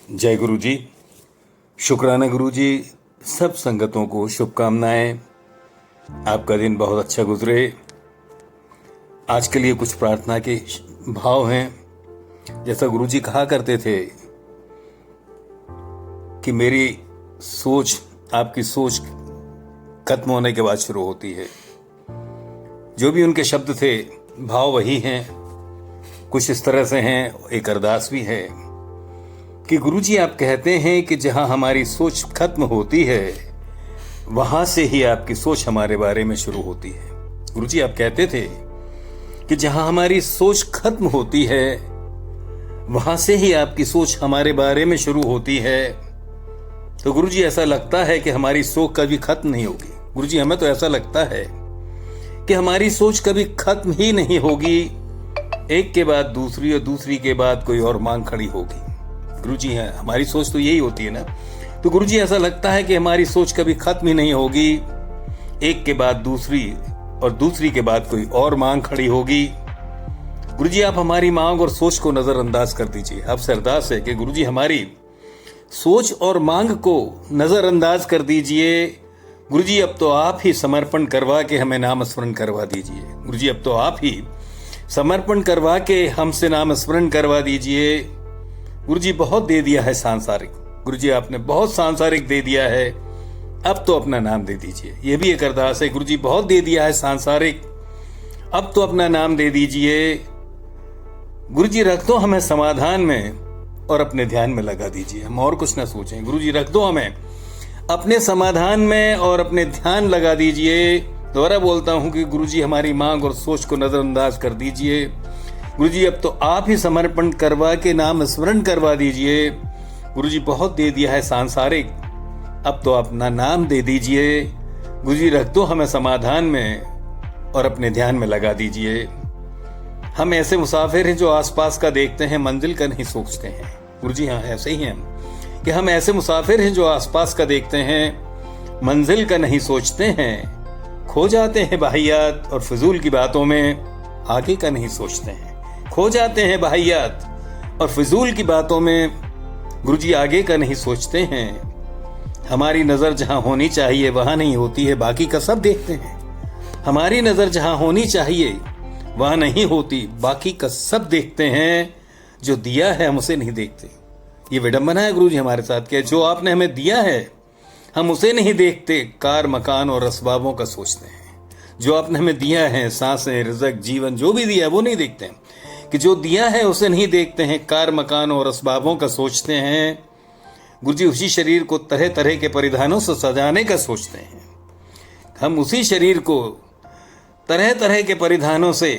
जय गुरु जी। शुक्राना गुरु जी। सब संगतों को शुभकामनाएं। आपका दिन बहुत अच्छा गुजरे। आज के लिए कुछ प्रार्थना के भाव हैं। जैसा गुरु जी कहा करते थे कि मेरी सोच आपकी सोच खत्म होने के बाद शुरू होती है। जो भी उनके शब्द थे, भाव वही हैं। कुछ इस तरह से हैं। एक अरदास भी है कि गुरुजी आप कहते हैं कि जहां हमारी सोच खत्म होती है वहां से ही आपकी सोच हमारे बारे में शुरू होती है। गुरुजी आप कहते थे कि जहां हमारी सोच खत्म होती है वहां से ही आपकी सोच हमारे बारे में शुरू होती है। तो गुरुजी ऐसा लगता है कि हमारी सोच कभी खत्म नहीं होगी। गुरुजी हमें तो ऐसा लगता है कि हमारी सोच कभी खत्म ही नहीं होगी। एक के बाद दूसरी और दूसरी के बाद कोई और मांग खड़ी होगी। गुरुजी है, हमारी सोच तो यही होती है ना। तो गुरुजी ऐसा लगता है कि हमारी सोच कभी खत्म ही नहीं होगी। एक के बाद दूसरी और दूसरी के बाद कोई और मांग खड़ी होगी। गुरुजी आप हमारी मांग और सोच को नजरअंदाज कर दीजिए। आपसे अरदास है कि गुरुजी हमारी सोच और मांग को नजरअंदाज कर दीजिए। गुरुजी अब तो आप ही समर्पण करवा के हमें नाम स्मरण करवा दीजिए। गुरुजी अब तो आप ही समर्पण करवा के हमसे नाम स्मरण करवा दीजिए। गुरुजी बहुत दे दिया है सांसारिक। गुरुजी आपने बहुत सांसारिक दे दिया है, अब तो अपना नाम दे दीजिए। यह भी एक अरदास है। गुरुजी बहुत दे दिया है सांसारिक, अब तो अपना नाम दे दीजिए। गुरुजी रख दो हमें समाधान में और अपने ध्यान में लगा दीजिए। हम और कुछ ना सोचें। गुरुजी रख दो हमें अपने समाधान में और अपने ध्यान लगा दीजिए। दोबारा बोलता हूं कि गुरुजी हमारी मांग और सोच को नजरअंदाज कर दीजिए। गुरुजी अब तो आप ही समर्पण करवा के नाम स्मरण करवा दीजिए। गुरुजी बहुत दे दिया है सांसारिक, अब तो अपना नाम दे दीजिए। गुरुजी रख दो हमें समाधान में और अपने ध्यान में लगा दीजिए। हम ऐसे मुसाफिर हैं जो आसपास का देखते हैं, मंजिल का नहीं सोचते हैं। गुरुजी हाँ, ऐसे ही हैं कि हम ऐसे मुसाफिर हैं जो आसपास का देखते हैं, मंजिल का नहीं सोचते हैं। खो जाते हैं बाहियात और फिजूल की बातों में, आगे का नहीं सोचते हैं। खो जाते हैं बाहियात और फिजूल की बातों में, गुरुजी आगे का नहीं सोचते हैं। हमारी नजर जहां होनी चाहिए वहां नहीं होती है, बाकी का सब देखते हैं। हमारी नजर जहां होनी चाहिए वहां नहीं होती, बाकी का सब देखते हैं। जो दिया है हम उसे नहीं देखते। ये विडंबना है गुरुजी हमारे साथ के। जो आपने हमें दिया है हम उसे नहीं देखते, कार मकान और असबाबों का सोचते हैं। जो आपने हमें दिया है, सांसें, रिज़्क, जीवन जो भी दिया है वो नहीं देखते हैं। कि जो दिया है उसे नहीं देखते हैं, कार मकान और असबाबों का सोचते हैं। गुरुजी उसी शरीर को तरह तरह के परिधानों से सजाने का सोचते हैं। हम उसी शरीर को तरह तरह के परिधानों से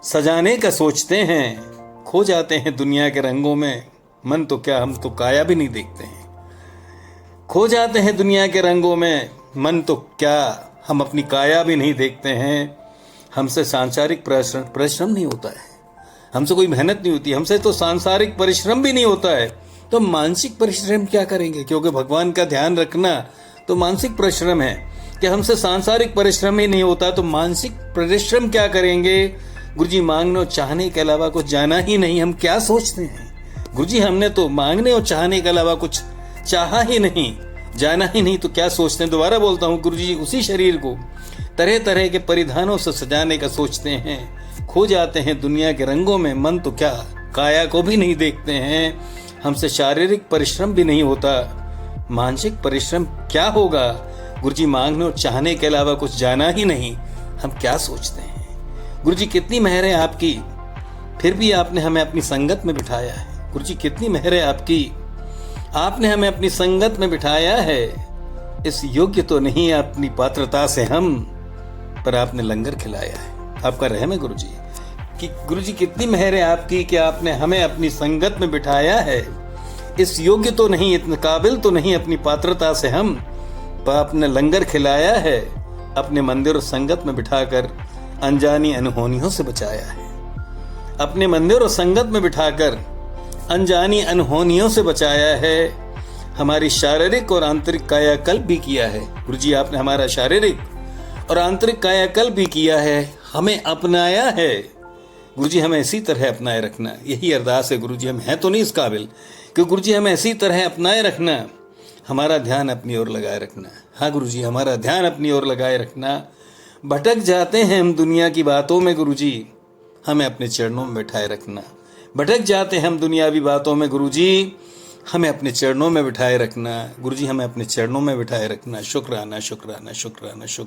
सजाने का सोचते हैं। खो जाते हैं दुनिया के रंगों में, मन तो क्या हम तो काया भी नहीं देखते हैं। खो जाते हैं दुनिया के रंगों में, मन तो क्या हम अपनी काया भी नहीं देखते हैं। हमसे सांसारिक परिश्रम नहीं होता है, हमसे कोई मेहनत नहीं होती, हमसे तो सांसारिक परिश्रम भी नहीं होता है, तो मानसिक परिश्रम क्या करेंगे? क्योंकि भगवान का ध्यान रखना तो मानसिक परिश्रम है। कि हमसे सांसारिक परिश्रम ही नहीं होता तो मानसिक परिश्रम क्या करेंगे? गुरुजी मांगने और चाहने के अलावा कुछ जाना ही नहीं, हम क्या सोचते हैं? गुरुजी हमने तो मांगने और चाहने के अलावा कुछ चाहा ही नहीं, जाना ही नहीं, तो क्या सोचते हैं? दोबारा बोलता हूँ, गुरुजी उसी शरीर को तरह तरह के परिधानों से सजाने का सोचते हैं। खो जाते हैं दुनिया के रंगों में, मन तो क्या काया को भी नहीं देखते हैं। हमसे शारीरिक परिश्रम भी नहीं होता, मानसिक परिश्रम क्या होगा? गुरुजी मांगने और चाहने के अलावा कुछ जाना ही नहीं, हम क्या सोचते हैं? गुरुजी कितनी मेहर है आपकी, फिर भी आपने हमें अपनी संगत में बिठाया है। गुरुजी कितनी मेहर है आपकी, आपने हमें अपनी संगत में बिठाया है। इस योग्य तो नहीं अपनी पात्रता से हम, पर आपने लंगर खिलाया है। आपका रहम है गुरुजी। कि गुरुजी कितनी मेहर है आपकी कि आपने हमें अपनी संगत में बिठाया है। इस योग्य तो नहीं, इतने काबिल तो नहीं अपनी पात्रता से हम, पर आपने लंगर खिलाया है। अपने मंदिर और संगत में बिठाकर अनजानी अनहोनियों से बचाया है। अपने मंदिर और संगत में बिठाकर अनजानी अनहोनियों से बचाया है। हमारी शारीरिक और आंतरिक कायाकल्प भी किया है। गुरुजी आपने हमारा शारीरिक और आंतरिक कायाकल्प भी किया है, हमें अपनाया है। गुरुजी हमें इसी तरह अपनाए रखना, यही अरदास है। गुरुजी हम हैं तो नहीं इस काबिल कि गुरु जी हमें ऐसी तरह अपनाए रखना, हमारा ध्यान अपनी ओर लगाए रखना। हाँ गुरु जी, हमारा ध्यान अपनी ओर लगाए रखना। भटक जाते हैं हम दुनिया की बातों में गुरु जी, हमें अपने चरणों में बिठाए रखना। भटक जाते हैं हम दुनियावी बातों में गुरु जी, हमें अपने चरणों में बिठाए रखना। गुरु जी हमें अपने चरणों में बिठाए रखना। शुक्राना शुक्राना शुक्राना शुक्राना।